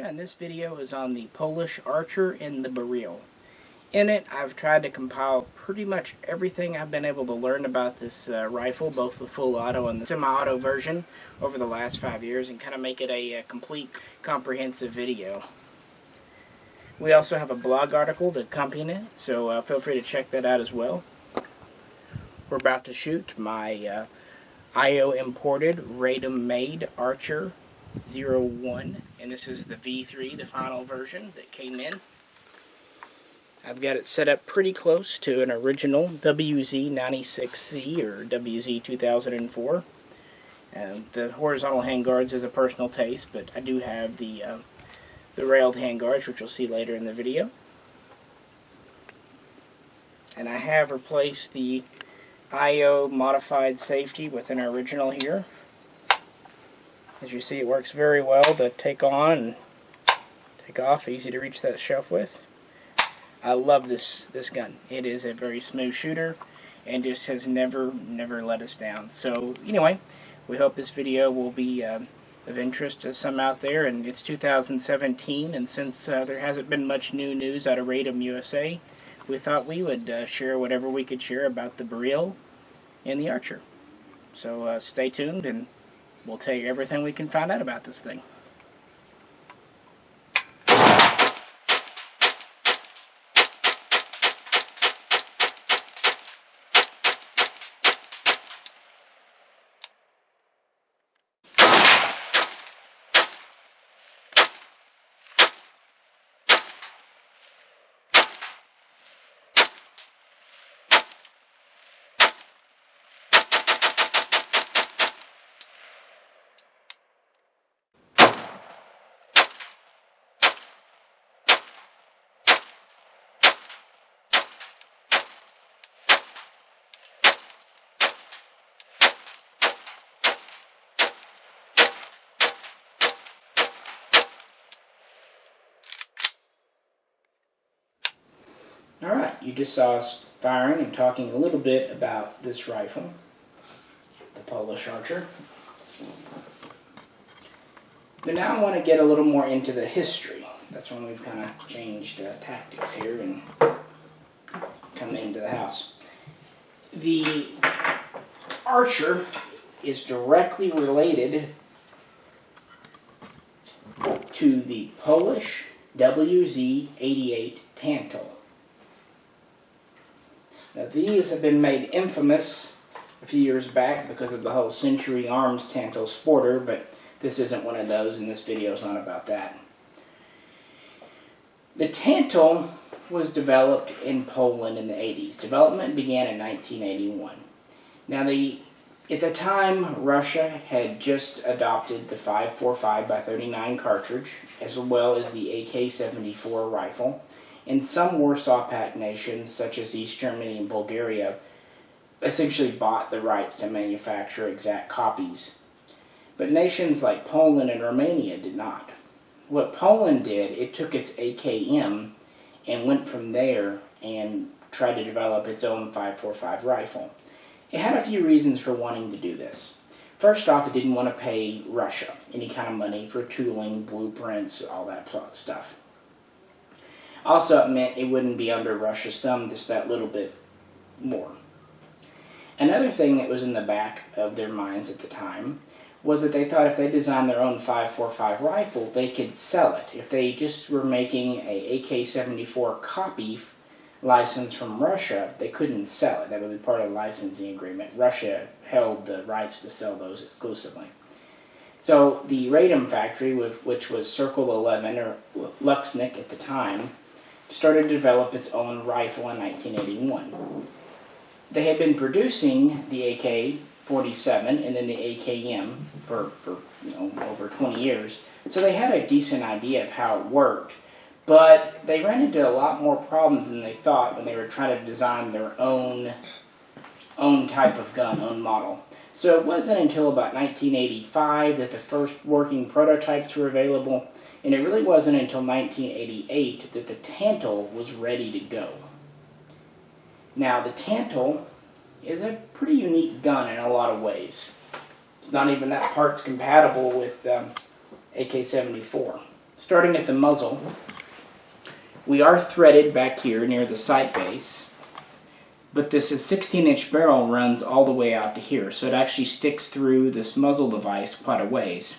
and this video is on the Polish Archer and the Beryl. In it, I've tried to compile pretty much everything I've been able to learn about this rifle, both the full auto and the semi-auto version, over the last 5 years, and kind of make it a complete, comprehensive video. We also have a blog article to accompany it, so feel free to check that out as well. We're about to shoot my IO imported, Radom made Archer 01, and this is the V3, the final version that came in. I've got it set up pretty close to an original WZ.96 or WZ.2004. The horizontal handguards is a personal taste, but I do have the railed handguards, which you'll see later in the video. And I have replaced the IO modified safety with an original here. As you see, it works very well to take on and take off, easy to reach that shelf with. I love this gun. It is a very smooth shooter and just has never let us down. So anyway, we hope this video will be of interest to some out there. And it's 2017, and since there hasn't been much new news out of Radom USA, we thought we would share whatever we could share about the Beryl and the Archer. So stay tuned, and we'll tell you everything we can find out about this thing. Alright, you just saw us firing and talking a little bit about this rifle, the Polish Archer. But now I want to get a little more into the history. That's when we've kind of changed tactics here and come into the house. The Archer is directly related to the Polish WZ.98 Tantal. Now, these have been made infamous a few years back because of the whole Century Arms Tantal sporter, but this isn't one of those, and this video is not about that. The Tantal was developed in Poland in the 80s. Development began in 1981. Now, at the time, Russia had just adopted the 5.45x39 cartridge, as well as the AK-74 rifle. And some Warsaw Pact nations, such as East Germany and Bulgaria, essentially bought the rights to manufacture exact copies. But nations like Poland and Romania did not. What Poland did, it took its AKM and went from there and tried to develop its own 5.45 rifle. It had a few reasons for wanting to do this. First off, it didn't want to pay Russia any kind of money for tooling, blueprints, all that stuff. Also, it meant it wouldn't be under Russia's thumb just that little bit more. Another thing that was in the back of their minds at the time was that they thought if they designed their own 5.45 rifle, they could sell it. If they just were making a AK-74 copy license from Russia, they couldn't sell it. That would be part of the licensing agreement. Russia held the rights to sell those exclusively. So the Radom factory, which was Circle 11, or Luxnick at the time, started to develop its own rifle in 1981. They had been producing the AK-47 and then the AKM for over 20 years, so they had a decent idea of how it worked. But they ran into a lot more problems than they thought when they were trying to design their own type of gun, own model. So it wasn't until about 1985 that the first working prototypes were available, and it really wasn't until 1988 that the Tantal was ready to go. Now, the Tantal is a pretty unique gun in a lot of ways. It's not even that parts compatible with AK-74. Starting at the muzzle, we are threaded back here near the sight base, but this is 16-inch barrel runs all the way out to here, so it actually sticks through this muzzle device quite a ways.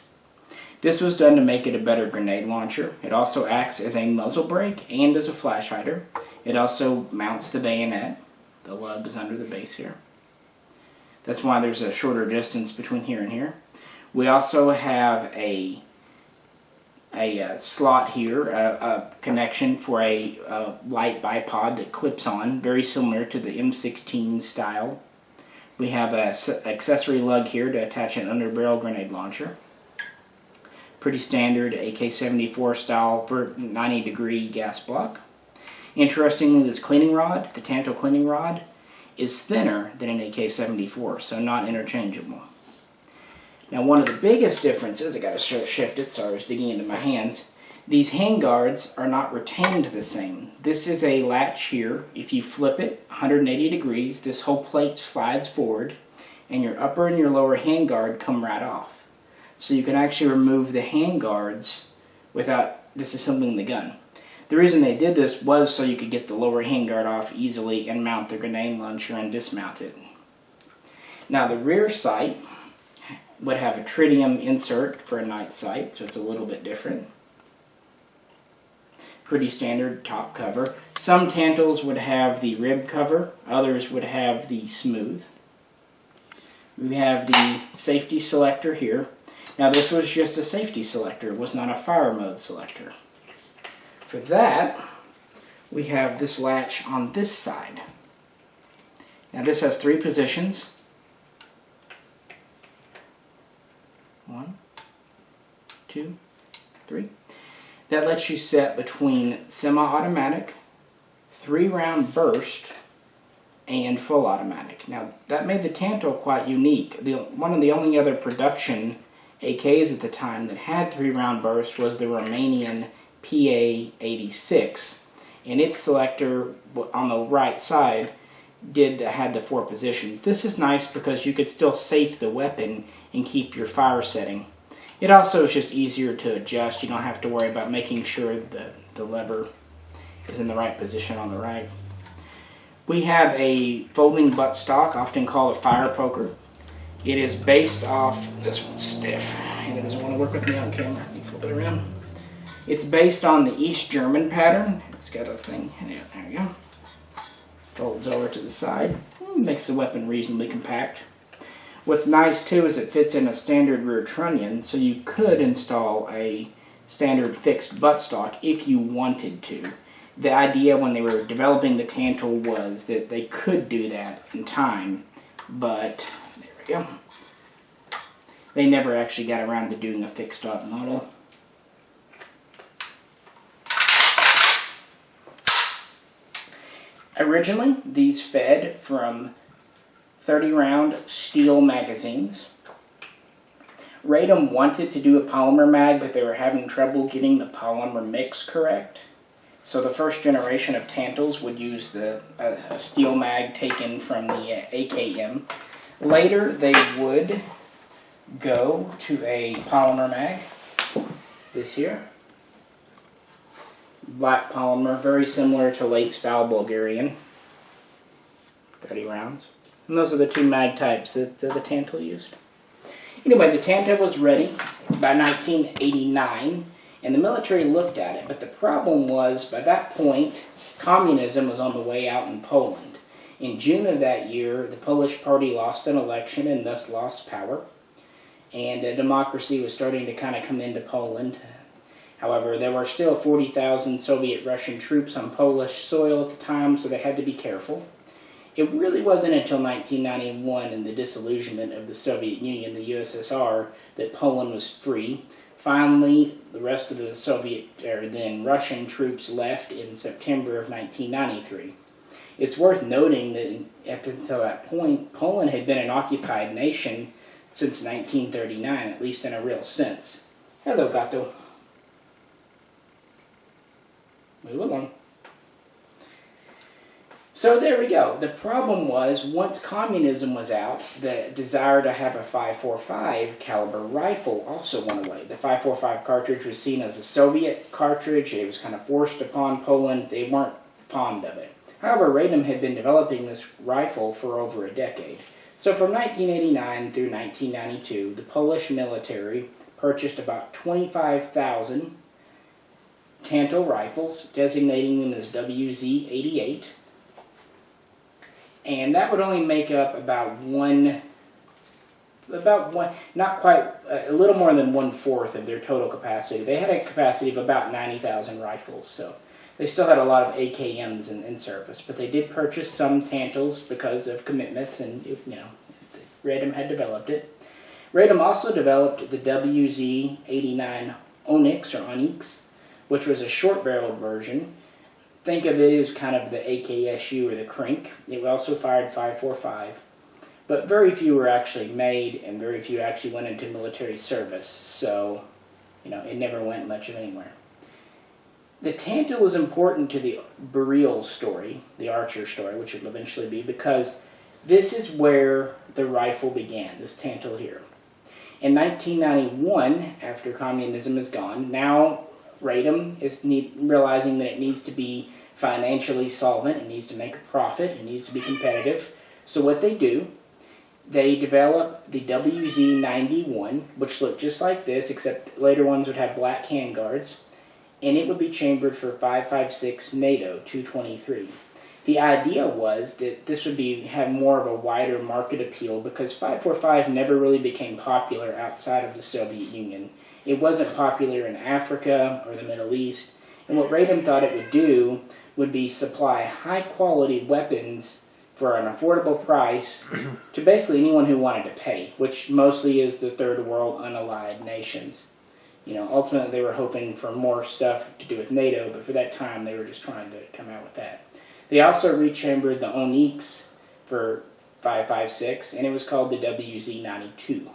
This was done to make it a better grenade launcher. It also acts as a muzzle brake and as a flash hider. It also mounts the bayonet. The lug is under the base here. That's why there's a shorter distance between here and here. We also have a slot here, a connection for a light bipod that clips on, very similar to the M16 style. We have an accessory lug here to attach an underbarrel grenade launcher. Pretty standard AK-74 style 90-degree gas block. Interestingly, this cleaning rod, the Tantal cleaning rod, is thinner than an AK-74, so not interchangeable. Now, one of the biggest differences, I got to shift it, sorry I was digging into my hands, these hand guards are not retained the same. This is a latch here. If you flip it 180 degrees, this whole plate slides forward, and your upper and your lower hand guard come right off. So you can actually remove the hand guards without disassembling the gun. The reason they did this was so you could get the lower hand guard off easily and mount the grenade launcher and dismount it. Now the rear sight would have a tritium insert for a night sight, so it's a little bit different. Pretty standard top cover. Some Tantals would have the rib cover, others would have the smooth. We have the safety selector here. Now this was just a safety selector, it was not a fire mode selector. For that, we have this latch on this side. Now this has 3 positions. 1, 2, 3. That lets you set between semi-automatic, 3-round burst, and full automatic. Now that made the Tantal quite unique. One of the only other production AKs at the time that had 3-round burst was the Romanian PA-86, and its selector on the right side had the 4 positions. This is nice because you could still safe the weapon and keep your fire setting. It also is just easier to adjust. You don't have to worry about making sure that the lever is in the right position on the right. We have a folding buttstock, often called a fire poker. It is based off, this one's stiff, and it doesn't want to work with me on camera. Let me flip it around. It's based on the East German pattern. It's got a thing, yeah, there we go. Folds over to the side, makes the weapon reasonably compact. What's nice too is it fits in a standard rear trunnion, so you could install a standard fixed buttstock if you wanted to. The idea when they were developing the Tantal was that they could do that in time, but there we go. They never actually got around to doing a fixed stock model. Originally, these fed from 30-round steel magazines. Radom wanted to do a polymer mag, but they were having trouble getting the polymer mix correct. So the first generation of Tantals would use a steel mag taken from the AKM. Later, they would go to a polymer mag, this here. Black polymer, very similar to late style Bulgarian. 30 rounds. And those are the 2 mag types that the Tantal used. Anyway, the Tantal was ready by 1989, and the military looked at it, but the problem was, by that point, communism was on the way out in Poland. In June of that year, the Polish party lost an election and thus lost power, and democracy was starting to kind of come into Poland. However, there were still 40,000 Soviet-Russian troops on Polish soil at the time, so they had to be careful. It really wasn't until 1991 and the disillusionment of the Soviet Union, the USSR, that Poland was free. Finally, the rest of the then Russian troops left in September of 1993. It's worth noting that up until that point, Poland had been an occupied nation since 1939, at least in a real sense. Hello, Gato. Move along. So there we go. The problem was, once communism was out, the desire to have a 5.45 caliber rifle also went away. The 5.45 cartridge was seen as a Soviet cartridge. It was kind of forced upon Poland. They weren't fond of it. However, Radom had been developing this rifle for over a decade. So from 1989 through 1992, the Polish military purchased about 25,000 Tantal rifles, designating them as WZ.96. And that would only make up about not quite, a little more than 1/4 of their total capacity. They had a capacity of about 90,000 rifles, so they still had a lot of AKMs in service. But they did purchase some Tantals because of commitments, and Radom had developed it. Radom also developed the WZ.89 Onyx, which was a short-barreled version. Think of it as kind of the AKSU or the Krink. It also fired 5.45, but very few were actually made, and very few actually went into military service. So, it never went much of anywhere. The Tantal was important to the Beryl story, the Archer story, which it will eventually be, because this is where the rifle began. This Tantal here. In 1991, after communism is gone, now Radom is realizing that it needs to be financially solvent, it needs to make a profit, it needs to be competitive. So what they do, they develop the WZ.91, which looked just like this, except later ones would have black handguards, and it would be chambered for 5.56 NATO 223. The idea was that this would have more of a wider market appeal, because 5.45 never really became popular outside of the Soviet Union. It wasn't popular in Africa or the Middle East, and what Radom thought it would do would be supply high-quality weapons for an affordable price to basically anyone who wanted to pay, which mostly is the third world unallied nations. Ultimately they were hoping for more stuff to do with NATO, but for that time they were just trying to come out with that. They also rechambered the Onyx for 5.56, and it was called the WZ.92.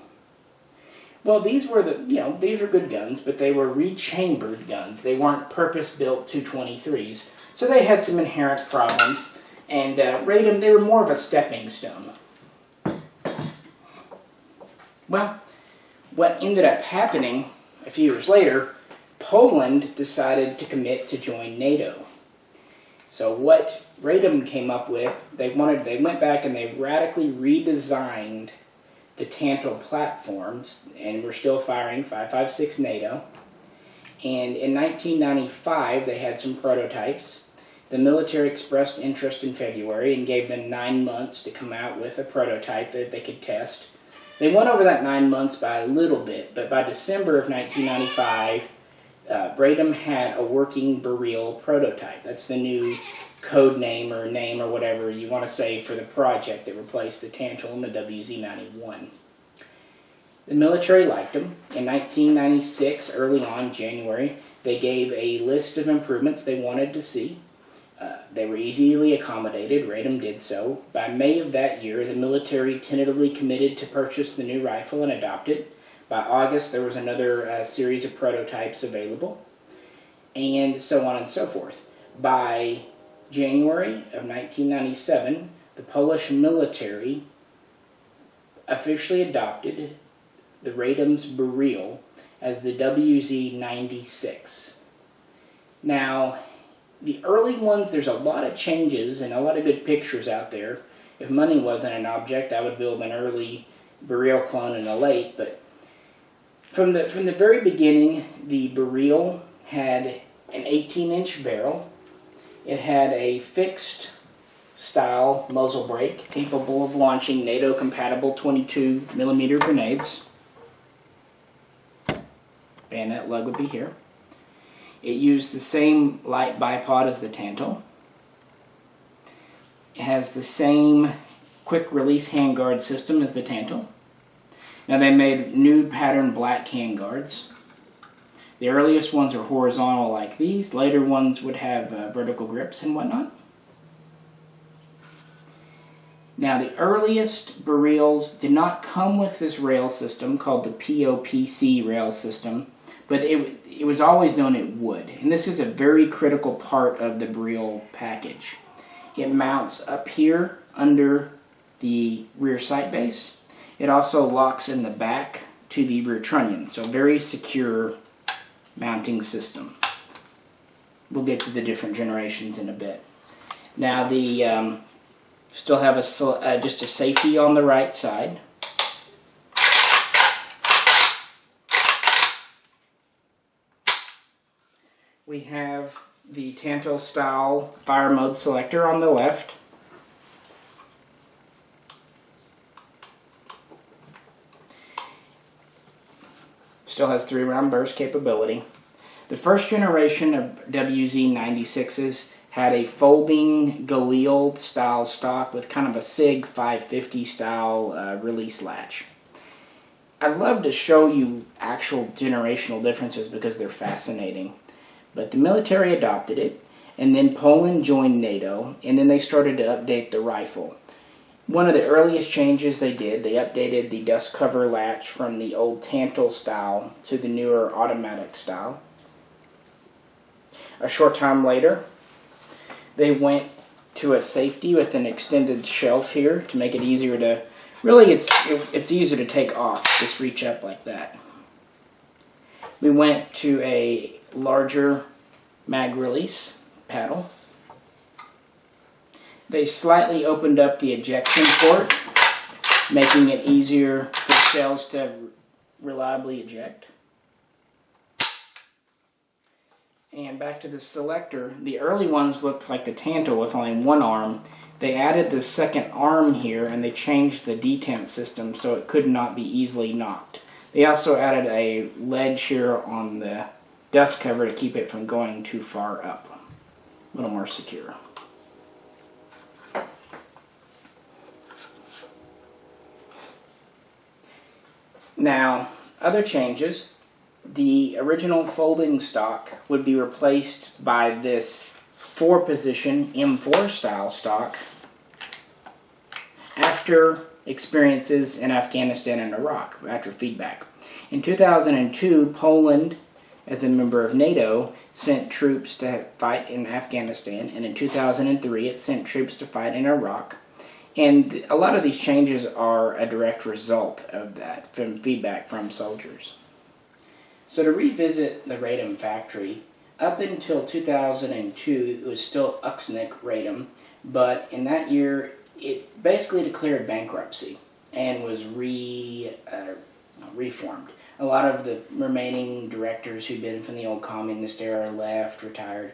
Well, these were these were good guns, but they were rechambered guns. They weren't purpose-built 223s, so they had some inherent problems. And Radom, they were more of a stepping stone. Well, what ended up happening a few years later, Poland decided to commit to join NATO. So what Radom came up with, they went back and they radically redesigned the Tantal platforms, and we're still firing 5.56 NATO. And in 1995, they had some prototypes. The military expressed interest in February and gave them 9 months to come out with a prototype that they could test. They went over that 9 months by a little bit, but by December of 1995, Radom had a working Beryl prototype. That's the new code name or whatever you want to say for the project that replaced the Tantal and the WZ.91. The military liked them. In 1996, early on, January, they gave a list of improvements they wanted to see. They were easily accommodated. Radom did so. By May of that year, the military tentatively committed to purchase the new rifle and adopt it. By August, there was another series of prototypes available, and so on and so forth. By January of 1997, the Polish military officially adopted the Radom's Beryl as the WZ.96. Now, the early ones, there's a lot of changes and a lot of good pictures out there. If money wasn't an object, I would build an early Beryl clone and a late, but from the very beginning, the Beryl had an 18-inch barrel. It had a fixed style muzzle brake capable of launching NATO-compatible 22mm grenades. Bayonet lug would be here. It used the same light bipod as the Tantal. It has the same quick release handguard system as the Tantal. Now they made nude pattern black handguards. The earliest ones are horizontal like these. Later ones would have vertical grips and whatnot. Now the earliest Beryls did not come with this rail system called the POPC rail system, but it was always known it would. And this is a very critical part of the Beryl package. It mounts up here under the rear sight base. It also locks in the back to the rear trunnion, so very secure mounting system. We'll get to the different generations in a bit. Now the still have just a safety on the right side. We have the Tantal style fire mode selector on the left. Still has 3-round burst capability. The first generation of WZ.96s had a folding Galil style stock with kind of a SIG 550 style release latch. I'd love to show you actual generational differences because they're fascinating. But the military adopted it, and then Poland joined NATO, and then they started to update the rifle. One of the earliest changes they did, they updated the dust cover latch from the old Tantal style to the newer automatic style. A short time later, they went to a safety with an extended shelf here to make it easier to, really it's easier to take off, just reach up like that. We went to a larger mag release paddle. They slightly opened up the ejection port, making it easier for shells to reliably eject. And back to the selector, the early ones looked like the Tantal with only one arm. They added the second arm here and they changed the detent system so it could not be easily knocked. They also added a ledge here on the dust cover to keep it from going too far up. A little more secure. Now, other changes. The original folding stock would be replaced by this 4-position M4 style stock after experiences in Afghanistan and Iraq, after feedback. In 2002, Poland, as a member of NATO, sent troops to fight in Afghanistan, and in 2003 it sent troops to fight in Iraq. And a lot of these changes are a direct result of that, from feedback from soldiers. So to revisit the Radom factory, up until 2002 it was still Uxnik Radom, but in that year it basically declared bankruptcy and was reformed. A lot of the remaining directors who'd been from the old communist era left, retired,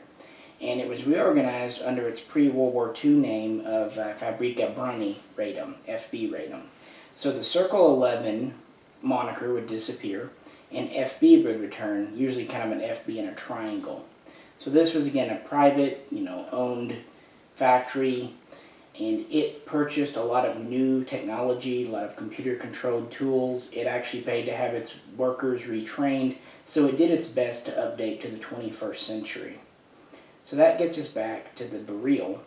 and it was reorganized under its pre-World War II name of Fabrika Brani Radom, FB Radom. So the Circle 11 moniker would disappear, and FB would return, usually kind of an FB in a triangle. So this was again a private, owned factory, and it purchased a lot of new technology, a lot of computer-controlled tools. It actually paid to have its workers retrained, so it did its best to update to the 21st century. So that gets us back to the Beryl.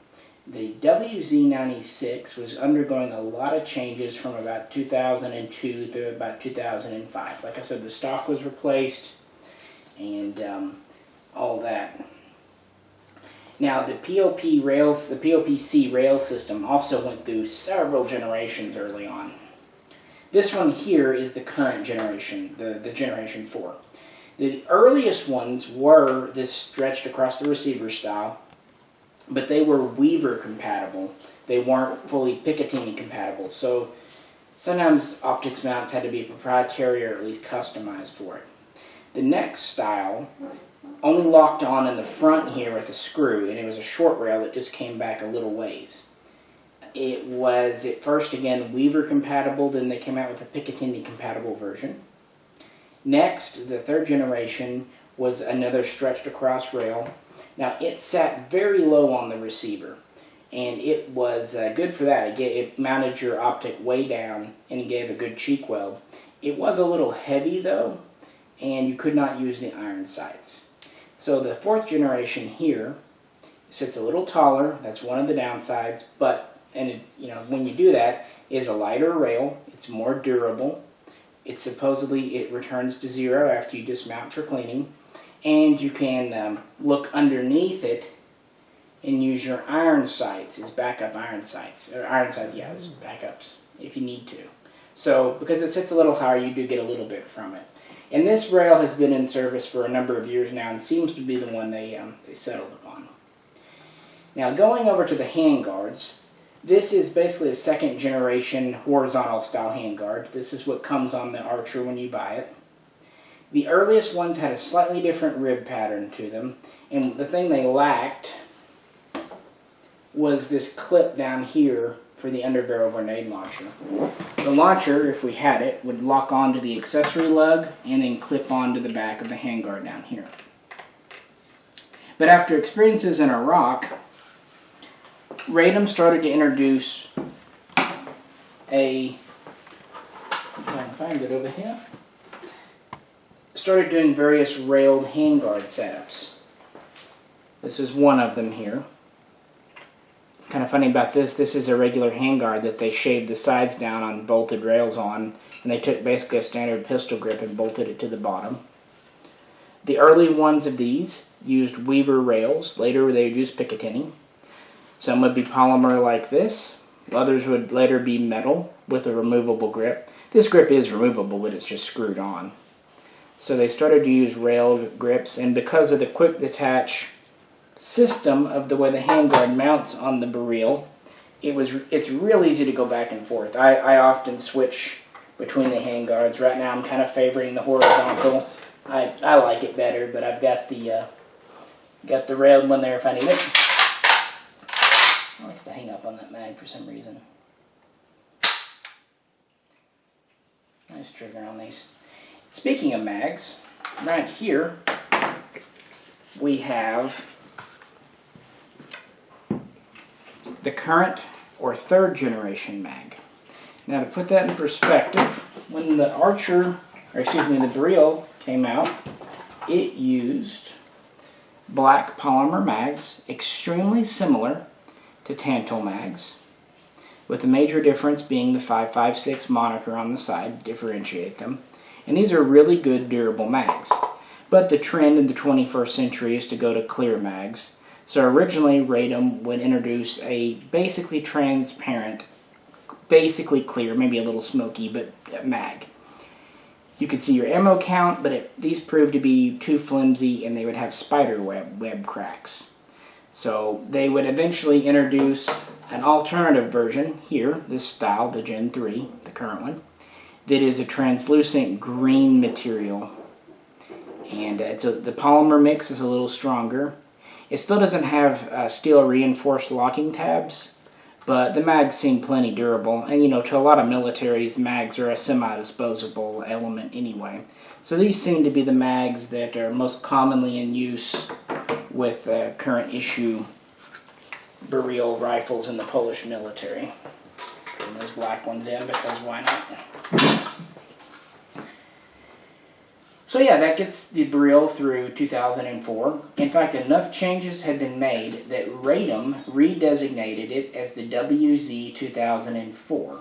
The WZ.96 was undergoing a lot of changes from about 2002 through about 2005. Like I said, the stock was replaced and all that. Now the POPC rail system also went through several generations early on. This one here is the current generation, the Generation 4. The earliest ones were this stretched across the receiver style, but they were Weaver compatible. They weren't fully Picatinny compatible, so sometimes optics mounts had to be proprietary or at least customized for it. The next style only locked on in the front here with a screw, and it was a short rail that just came back a little ways. It was at first again Weaver compatible, then they came out with a Picatinny compatible version. Next, the third generation was another stretched across rail. Now it sat very low on the receiver, and it was good for that. It mounted your optic way down and it gave a good cheek weld. It was a little heavy though, and you could not use the iron sights. So the fourth generation here sits a little taller. That's one of the downsides, but when you do that, is a lighter rail. It's more durable. It returns to zero after you dismount for cleaning, and you can look underneath it and use your iron sights as backup iron sights. Or iron sights, yeah, as backups if you need to. So because it sits a little higher, you do get a little bit from it. And this rail has been in service for a number of years now and seems to be the one they settled upon. Now going over to the handguards, this is basically a second generation horizontal style handguard. This is what comes on the Archer when you buy it. The earliest ones had a slightly different rib pattern to them, and the thing they lacked was this clip down here for the underbarrel grenade launcher. The launcher, if we had it, would lock onto the accessory lug and then clip onto the back of the handguard down here. But after experiences in Iraq, Radom started to introduce I'm trying to find it over here. Started doing various railed handguard setups. This is one of them here. It's kind of funny about this. This is a regular handguard that they shaved the sides down on bolted rails on, and they took basically a standard pistol grip and bolted it to the bottom. The early ones of these used Weaver rails. Later they would use Picatinny. Some would be polymer like this. Others would later be metal with a removable grip. This grip is removable, but it's just screwed on. So they started to use railed grips, and because of the quick detach system of the way the handguard mounts on the Beryl, it's real easy to go back and forth. I often switch between the handguards. Right now I'm kind of favoring the horizontal. I like it better, but I've got the railed one there if I need it. It likes to hang up on that mag for some reason. Nice trigger on these. Speaking of mags, right here we have the current or third generation mag. Now to put that in perspective, when the the Beryl came out, it used black polymer mags, extremely similar to Tantal mags, with the major difference being the 5.56 moniker on the side to differentiate them. And these are really good, durable mags. But the trend in the 21st century is to go to clear mags. So originally, Radom would introduce a basically transparent, basically clear, maybe a little smoky, but mag. You could see your ammo count, but these proved to be too flimsy and they would have spider web cracks. So they would eventually introduce an alternative version here, this style, the Gen 3, the current one, that is a translucent green material. And the polymer mix is a little stronger. It still doesn't have steel reinforced locking tabs, but the mags seem plenty durable. And to a lot of militaries, mags are a semi-disposable element anyway. So these seem to be the mags that are most commonly in use with current issue Beryl rifles in the Polish military. Putting those black ones in because why not? So yeah, that gets the Beryl through 2004. In fact, enough changes had been made that Radom redesignated it as the WZ.96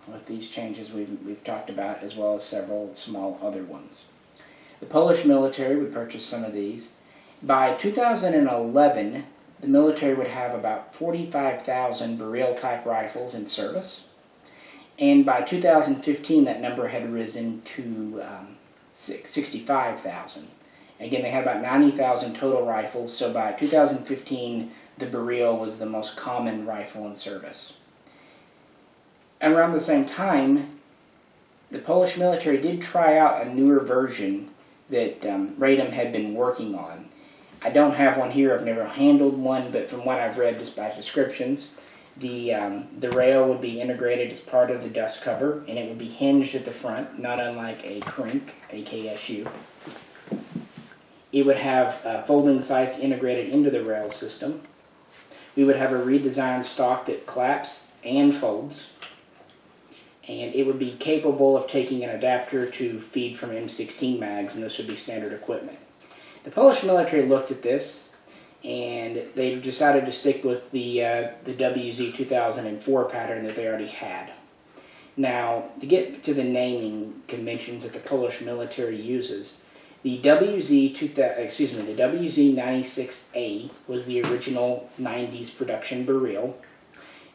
with these changes we've talked about, as well as several small other ones. The Polish military would purchase some of these. By 2011, the military would have about 45,000 Beryl-type rifles in service. And by 2015, that number had risen to 65,000. Again, they had about 90,000 total rifles, so by 2015, the Beryl was the most common rifle in service. And around the same time, the Polish military did try out a newer version that Radom had been working on. I don't have one here, I've never handled one, but from what I've read just by descriptions, the rail would be integrated as part of the dust cover, and it would be hinged at the front, not unlike a Krink, a KSU. It would have folding sights integrated into the rail system. We would have a redesigned stock that claps and folds, and it would be capable of taking an adapter to feed from M16 mags, and this would be standard equipment. The Polish military looked at this, and they decided to stick with the WZ.2004 pattern that they already had. Now, to get to the naming conventions that the Polish military uses, The WZ96A was the original 90s production Beryl.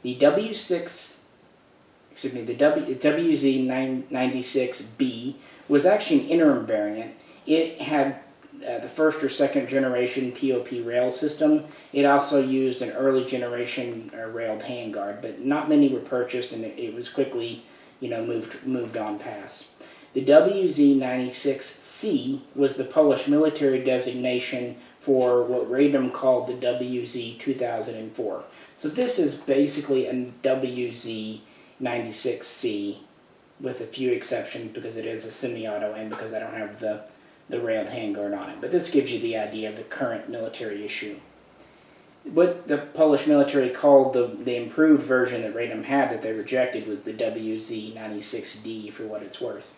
The WZ96B was actually an interim variant. It had the first or second generation POP rail system. It also used an early generation railed handguard, but not many were purchased, and it was quickly, moved on past. The WZ96C was the Polish military designation for what Radom called the WZ-2004. So this is basically a WZ-96C with a few exceptions because it is a semi-auto and because I don't have the railed handguard on it. But this gives you the idea of the current military issue. What the Polish military called the improved version that Radom had that they rejected was the WZ-96D for what it's worth.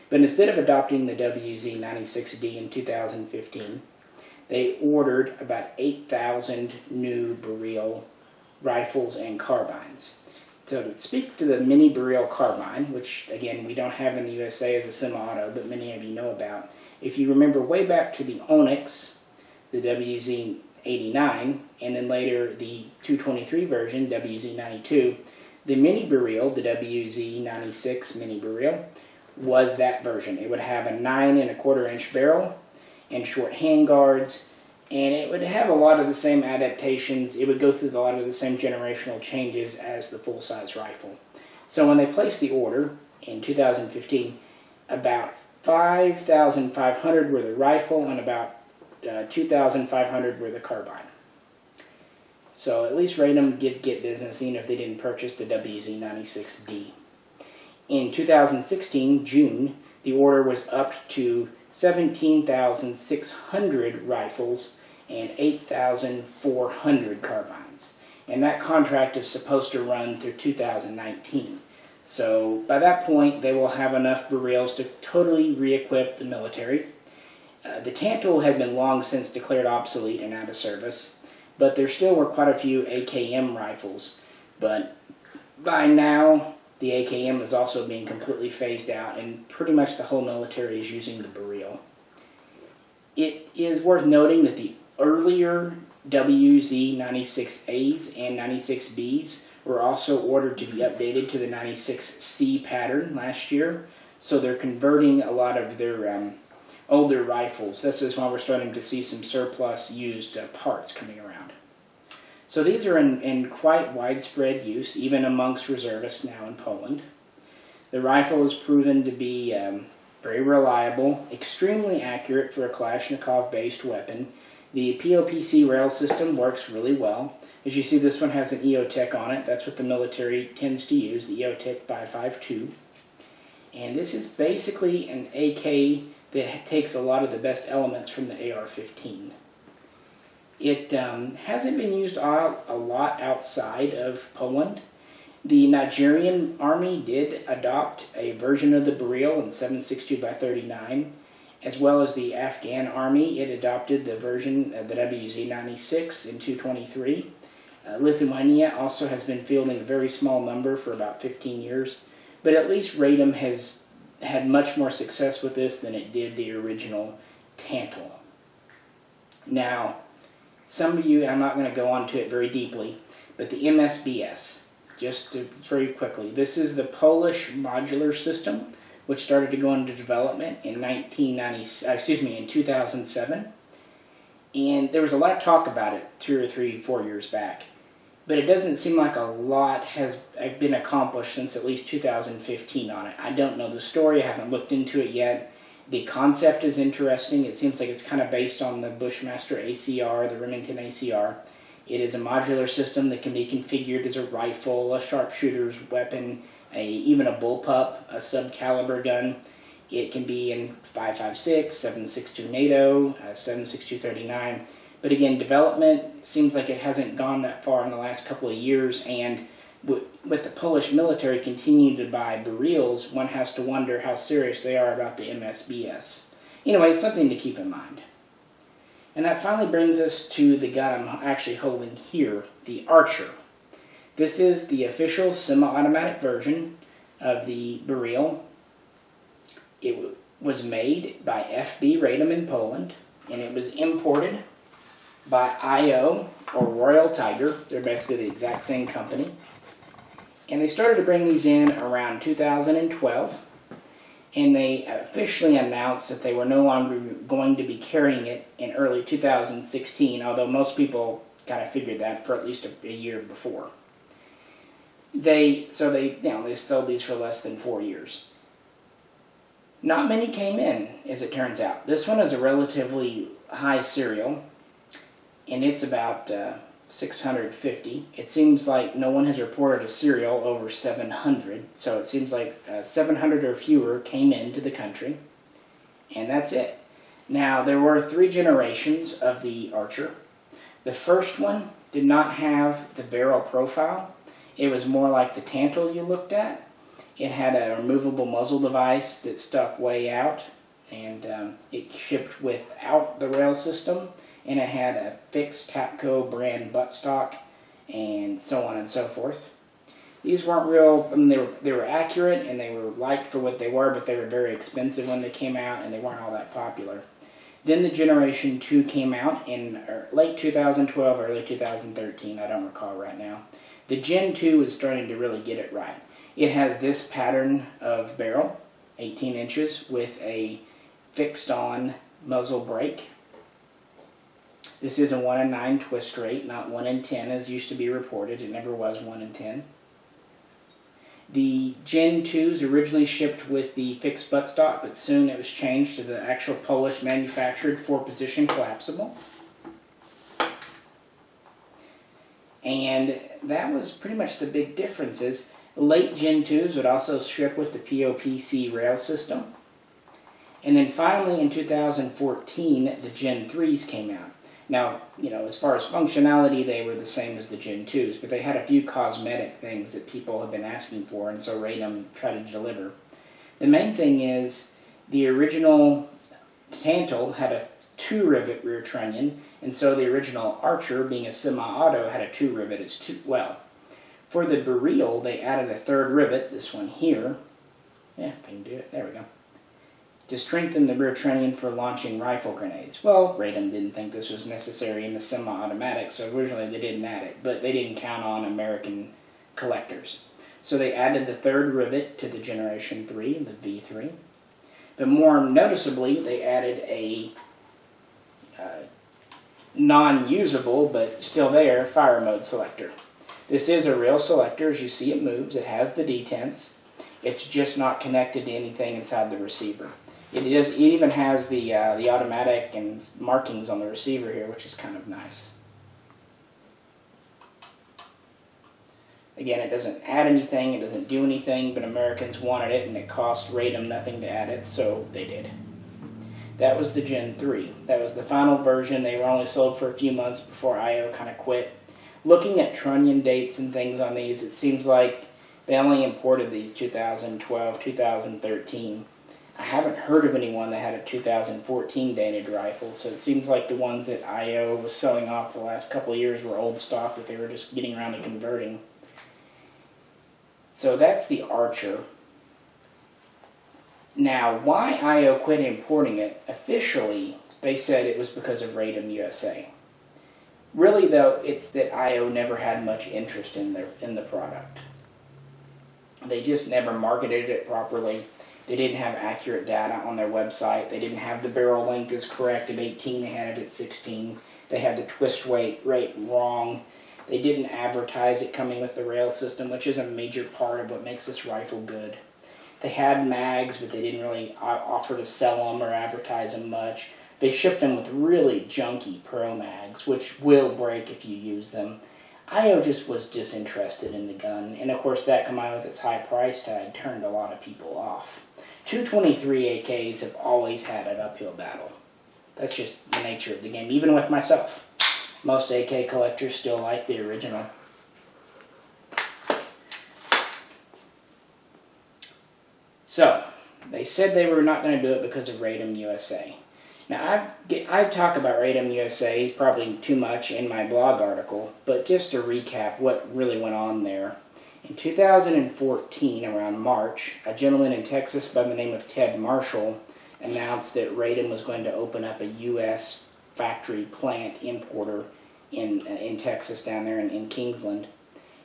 But instead of adopting the WZ-96D in 2015, they ordered about 8,000 new Beryl rifles and carbines. So to speak to the mini Beryl carbine, which again we don't have in the USA as a semi-auto, but many of you know about, if you remember way back to the Onyx, the WZ-89, and then later the 223 version, WZ-92, the mini Beryl, the WZ-96 mini Beryl, was that version. It would have a 9 1/4 inch barrel and short handguards, and it would have a lot of the same adaptations. It would go through a lot of the same generational changes as the full-size rifle. So when they placed the order in 2015, about 5,500 were the rifle and about 2,500 were the carbine. So at least Radom did get business even if they didn't purchase the WZ-96D. In 2016, June, the order was upped to 17,600 rifles and 8,400 carbines. And that contract is supposed to run through 2019. So by that point, they will have enough Beryls to totally re-equip the military. The Tantal had been long since declared obsolete and out of service, but there still were quite a few AKM rifles. But by now, the AKM is also being completely phased out, and pretty much the whole military is using the Beryl. It is worth noting that the earlier WZ-96As and 96Bs were also ordered to be updated to the 96C pattern last year, so they're converting a lot of their older rifles. This is why we're starting to see some surplus used parts coming around. So these are in quite widespread use, even amongst reservists now in Poland. The rifle is proven to be very reliable, extremely accurate for a Kalashnikov-based weapon. The POPC rail system works really well. As you see, this one has an EOTech on it. That's what the military tends to use, the EOTech 552. And this is basically an AK that takes a lot of the best elements from the AR-15. It hasn't been used a lot outside of Poland. The Nigerian army did adopt a version of the Beryl in 7.62x39, as well as the Afghan army. It adopted the version of the WZ-96 in 223. Lithuania also has been fielding a very small number for about 15 years, but at least Radom has had much more success with this than it did the original Tantal. Now, some of you, I'm not going to go into it very deeply, but the MSBS, very quickly, this is the Polish modular system, which started to go into development in 2007. And there was a lot of talk about it 2 or 3, 4 years back. But it doesn't seem like a lot has been accomplished since at least 2015 on it. I don't know the story, I haven't looked into it yet. The concept is interesting. It seems like it's kind of based on the Bushmaster ACR, the Remington ACR. It is a modular system that can be configured as a rifle, a sharpshooter's weapon, even a bullpup, a sub-caliber gun. It can be in 5.56, 7.62 NATO, 7.6239. But again, development seems like it hasn't gone that far in the last couple of years, and with the Polish military continuing to buy Beryls, one has to wonder how serious they are about the MSBS. Anyway, something to keep in mind. And that finally brings us to the gun I'm actually holding here, the Archer. This is the official semi-automatic version of the Beryl. It was made by FB Radom in Poland, and it was imported by IO, or Royal Tiger. They're basically the exact same company. And they started to bring these in around 2012, and they officially announced that they were no longer going to be carrying it in early 2016, although most people kind of figured that for at least a year before. They sold these for less than 4 years. Not many came in, as it turns out. This one is a relatively high serial, and it's about 650. It seems like no one has reported a serial over 700, so it seems like 700 or fewer came into the country, and that's it. Now, there were 3 generations of the Archer. The first one did not have the barrel profile. It was more like the Tantal you looked at. It had a removable muzzle device that stuck way out, and it shipped without the rail system, and it had a fixed Tapco brand buttstock, and so on and so forth. These weren't real, I mean, they were accurate, and they were liked for what they were, but they were very expensive when they came out, and they weren't all that popular. Then the Generation 2 came out in late 2012, early 2013, I don't recall right now. The Gen 2 is starting to really get it right. It has this pattern of barrel, 18 inches, with a fixed-on muzzle brake. This is a 1 in 9 twist rate, not 1 in 10 as used to be reported. It never was 1 in 10. The Gen 2s originally shipped with the fixed buttstock, but soon it was changed to the actual Polish manufactured 4-position collapsible. And that was pretty much the big differences. Late Gen 2s would also ship with the POPC rail system. And then finally in 2014, the Gen 3s came out. Now, as far as functionality, they were the same as the Gen 2s, but they had a few cosmetic things that people have been asking for, and so Radom tried to deliver. The main thing is the original Tantal had a 2-rivet rear trunnion, and so the original Archer, being a semi-auto, had a 2-rivet as well. For the Beryl, they added a 3rd rivet, this one here. Yeah, if I can do it, there we go. To strengthen the rear trunnion for launching rifle grenades. Well, Radom didn't think this was necessary in the semi-automatic, so originally they didn't add it, but they didn't count on American collectors. So they added the 3rd rivet to the Generation 3, the V3. But more noticeably, they added a non-usable, but still there, fire mode selector. This is a real selector. As you see, it moves. It has the detents. It's just not connected to anything inside the receiver. It even has the automatic and markings on the receiver here, which is kind of nice. Again, it doesn't add anything, it doesn't do anything, but Americans wanted it, and it cost Radom nothing to add it, so they did. That was the Gen 3. That was the final version. They were only sold for a few months before IO kind of quit. Looking at trunnion dates and things on these, it seems like they only imported these 2012, 2013. I haven't heard of anyone that had a 2014 dated rifle, so it seems like the ones that IO was selling off the last couple of years were old stock that they were just getting around to converting. So that's the Archer. Now, why IO quit importing it? Officially, they said it was because of Radom USA. Really, though, it's that IO never had much interest in the product. They just never marketed it properly. They didn't have accurate data on their website. They didn't have the barrel length as correct at 18. They had it at 16. They had the twist rate wrong. They didn't advertise it coming with the rail system, which is a major part of what makes this rifle good. They had mags, but they didn't really offer to sell them or advertise them much. They shipped them with really junky pro mags, which will break if you use them. IO just was disinterested in the gun, and of course that combined with its high price tag turned a lot of people off. 223 AKs have always had an uphill battle. That's just the nature of the game, even with myself. Most AK collectors still like the original. So, they said they were not going to do it because of Radom USA. Now, I talk about Radom USA probably too much in my blog article, but just to recap what really went on there. In 2014, around March, a gentleman in Texas by the name of Ted Marshall announced that Radom was going to open up a U.S. factory plant importer in Texas down there in Kingsland.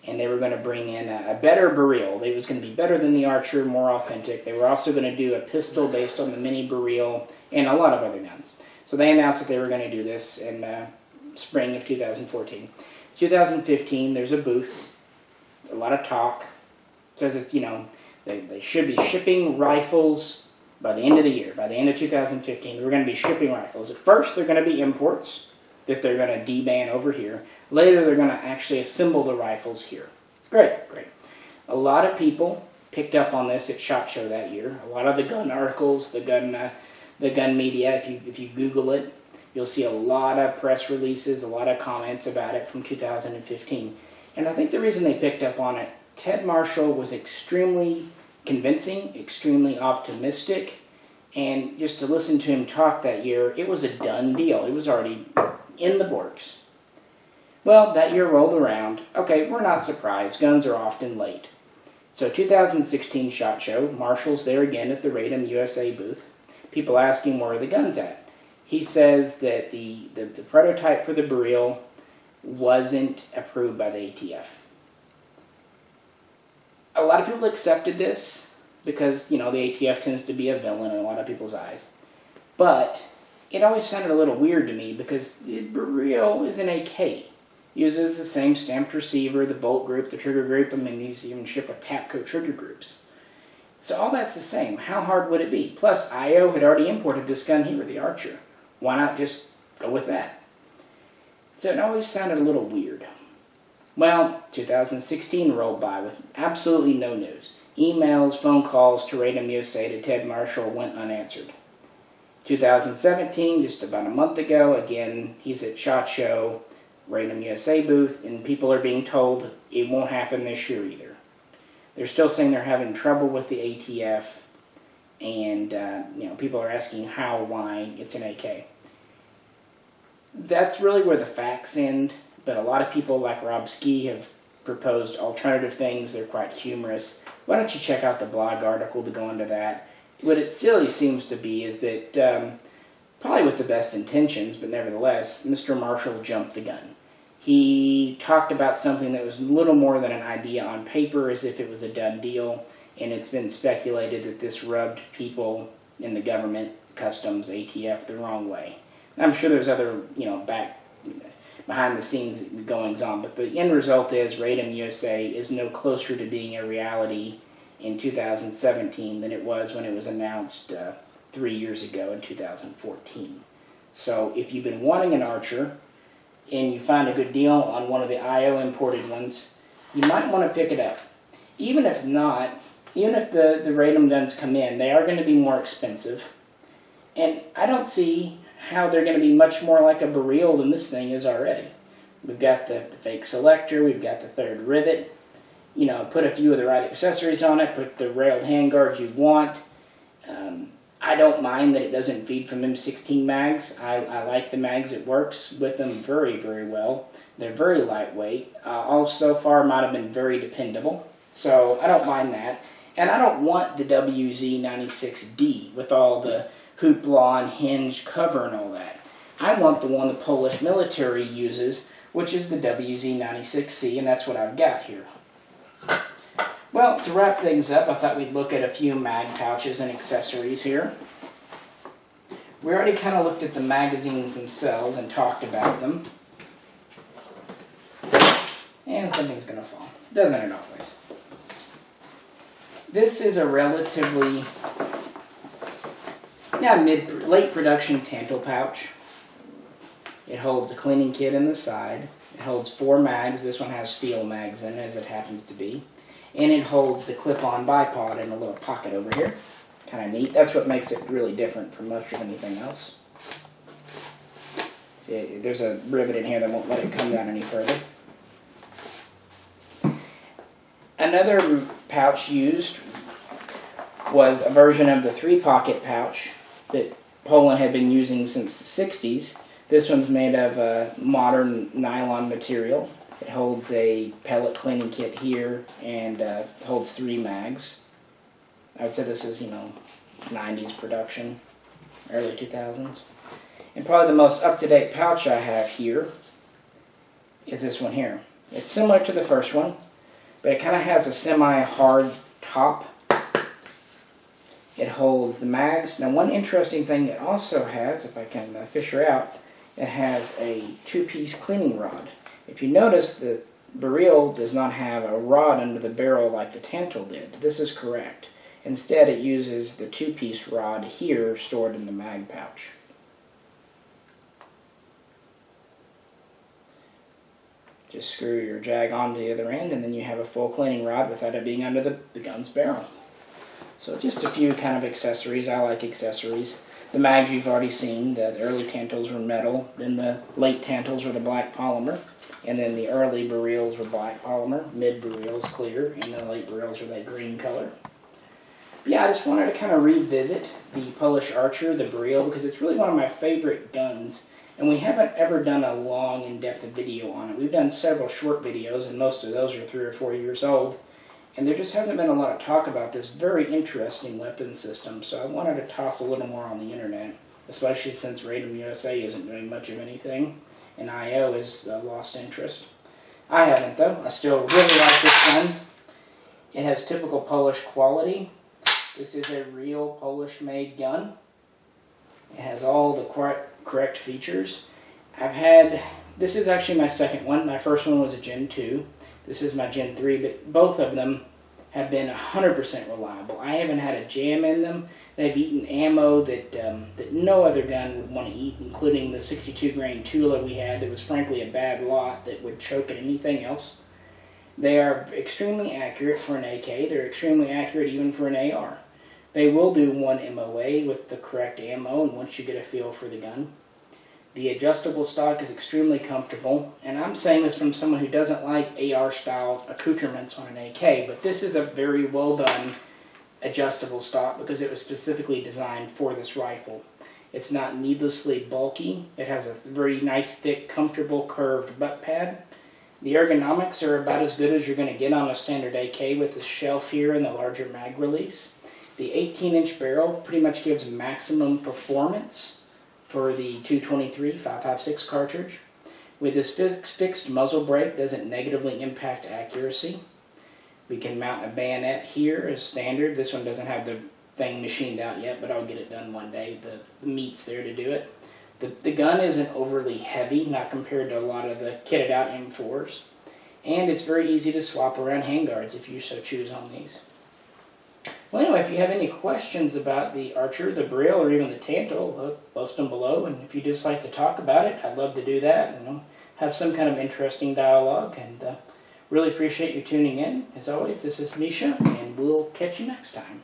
And they were going to bring in a better Beryl. It was going to be better than the Archer, more authentic. They were also going to do a pistol based on the mini Beryl and a lot of other guns. So they announced that they were going to do this in spring of 2014. 2015, there's a booth, a lot of talk. It says it's, they should be shipping rifles by the end of the year. By the end of 2015, we're going to be shipping rifles. At first, they're going to be imports that they're going to de-ban over here. Later, they're going to actually assemble the rifles here. Great, great. A lot of people picked up on this at SHOT Show that year. A lot of the gun articles, the gun media, if you Google it, you'll see a lot of press releases, a lot of comments about it from 2015. And I think the reason they picked up on it, Ted Marshall was extremely convincing, extremely optimistic, and just to listen to him talk that year, it was a done deal. It was already in the works. Well, that year rolled around. Okay, we're not surprised. Guns are often late. So 2016 SHOT Show, Marshall's there again at the Radom USA booth. People ask him, where are the guns at? He says that the prototype for the Beryl wasn't approved by the ATF. A lot of people accepted this because, the ATF tends to be a villain in a lot of people's eyes. But it always sounded a little weird to me because the Beryl is an AK. Uses the same stamped receiver, the bolt group, the trigger group. I mean, these even ship with Tapco trigger groups. So all that's the same. How hard would it be? Plus, IO had already imported this gun here, the Archer. Why not just go with that? So it always sounded a little weird. Well, 2016 rolled by with absolutely no news. Emails, phone calls to Radom USA to Ted Marshall went unanswered. 2017, just about a month ago, again, he's at SHOT Show, Radom USA booth, and people are being told it won't happen this year either. They're still saying they're having trouble with the ATF, and people are asking how, why, it's an AK. That's really where the facts end, but a lot of people like Rob Ski have proposed alternative things. They're quite humorous. Why don't you check out the blog article to go into that? What it silly seems to be is that, probably with the best intentions, but nevertheless, Mr. Marshall jumped the gun. He talked about something that was a little more than an idea on paper, as if it was a done deal, and it's been speculated that this rubbed people in the government, customs, ATF, the wrong way. I'm sure there's other, behind the scenes goings on, but the end result is Radom USA is no closer to being a reality in 2017 than it was when it was announced 3 years ago in 2014. So if you've been wanting an Archer and you find a good deal on one of the IO imported ones, you might want to pick it up. Even if not, even if the Radom guns come in, they are going to be more expensive. And I don't see how they're going to be much more like a Beryl than this thing is already. We've got the fake selector, we've got the third rivet, put a few of the right accessories on it, put the railed handguards you want. I don't mind that it doesn't feed from M16 mags. I like the mags. It works with them very, very well. They're very lightweight. All so far might have been very dependable. So I don't mind that. And I don't want the WZ.96D with all the hoopla and hinge cover and all that. I want the one the Polish military uses, which is the WZ.96C, and that's what I've got here. Well, to wrap things up, I thought we'd look at a few mag pouches and accessories here. We already kind of looked at the magazines themselves and talked about them. And something's going to fall. Doesn't it always? This is a relatively late production Tantal pouch. It holds a cleaning kit in the side. It holds 4 mags. This one has steel mags in it, as it happens to be. And it holds the clip-on bipod in a little pocket over here. Kind of neat. That's what makes it really different from much of anything else. See, there's a rivet in here that won't let it come down any further. Another pouch used was a version of the 3-pocket pouch that Poland had been using since the 60s. This one's made of modern nylon material. It holds a pellet cleaning kit here and holds 3 mags. I would say this is, 90s production. early 2000s. And probably the most up-to-date pouch I have here is this one here. It's similar to the first one, but it kind of has a semi-hard top. It holds the mags. Now, one interesting thing it also has, if I can fish her out, it has a two-piece cleaning rod. If you notice, the Beryl does not have a rod under the barrel like the Tantal did. This is correct. Instead, it uses the two-piece rod here stored in the mag pouch. Just screw your jag onto the other end, and then you have a full cleaning rod without it being under the gun's barrel. So just a few kind of accessories. I like accessories. The mags you've already seen. The early Tantals were metal. Then the late Tantals were the black polymer. And then the early Beryls were black polymer. Mid-Beryls clear. And the late Beryls were that green color. But yeah, I just wanted to kind of revisit the Polish Archer, the Beryl, because it's really one of my favorite guns. And we haven't ever done a long, in-depth video on it. We've done several short videos, and most of those are 3 or 4 years old. And there just hasn't been a lot of talk about this very interesting weapon system, so I wanted to toss a little more on the internet, especially since Radom USA isn't doing much of anything, and IO has lost interest. I haven't, though. I still really like this gun. It has typical Polish quality. This is a real Polish-made gun. It has all the correct features. This is actually my second one. My first one was a Gen 2. This is my Gen 3, but both of them have been 100% reliable. I haven't had a jam in them. They've eaten ammo that no other gun would want to eat, including the 62 grain Tula we had that was frankly a bad lot that would choke at anything else. They are extremely accurate for an AK. They're extremely accurate even for an AR. They will do one MOA with the correct ammo, and once you get a feel for the gun. The adjustable stock is extremely comfortable, and I'm saying this from someone who doesn't like AR-style accoutrements on an AK, but this is a very well-done adjustable stock because it was specifically designed for this rifle. It's not needlessly bulky. It has a very nice, thick, comfortable, curved butt pad. The ergonomics are about as good as you're going to get on a standard AK with the shelf here and the larger mag release. The 18-inch barrel pretty much gives maximum performance for the 223 5.56 cartridge. With this fixed muzzle brake, doesn't negatively impact accuracy. We can mount a bayonet here as standard. This one doesn't have the thing machined out yet, but I'll get it done one day. The meat's there to do it. The gun isn't overly heavy, not compared to a lot of the kitted out M4s. And it's very easy to swap around handguards if you so choose on these. Well, anyway, if you have any questions about the Archer, the Beryl, or even the Tantal, post them below. And if you just like to talk about it, I'd love to do that and have some kind of interesting dialogue. And really appreciate you tuning in. As always, this is Misha, and we'll catch you next time.